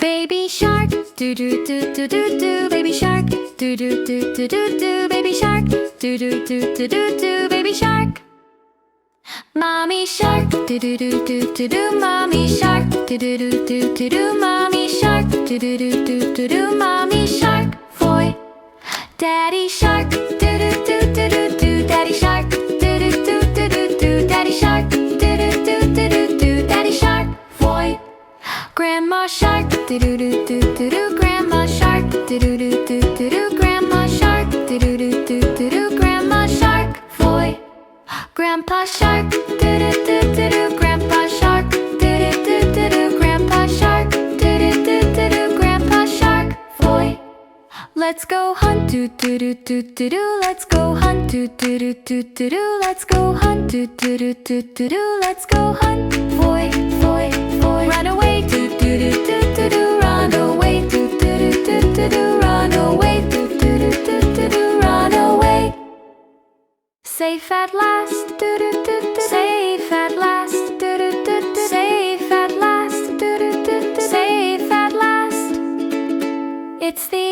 Baby shark, do do do do do do. Baby shark, do do do do do do. Baby shark, do do do do do do. Baby shark. Mommy shark, do do do do do do. Mommy shark, do do do do do do. Mommy shark, do do do do do do. Mommy shark, boy. Daddy shark, do do do do do do. Daddy shark, do do do do do do. Daddy shark, do do do do do do. Daddy shark, boy. Grandma shark, do do do do do do. Grandma shark, do do do do do do. Grandma shark, do do do do do do. Grandma shark, boy. Grandpa shark, do do do do do. Grandpa shark, do do do do do. Grandpa shark, do do do do do. Grandpa shark, boy. Let's go hunt, do do do do do do. Let's go hunt, do do do do do do. Let's go hunt, do do do do do do. Let's go hunt, boy, boy, boy. Run away, do do do do do do. Run away, do do do do do do. Run away, do do do do do do. Run away. Safe at last, do do do do. Safe at last, do do do do. Safe at last, do do do do. Safe at last. It's the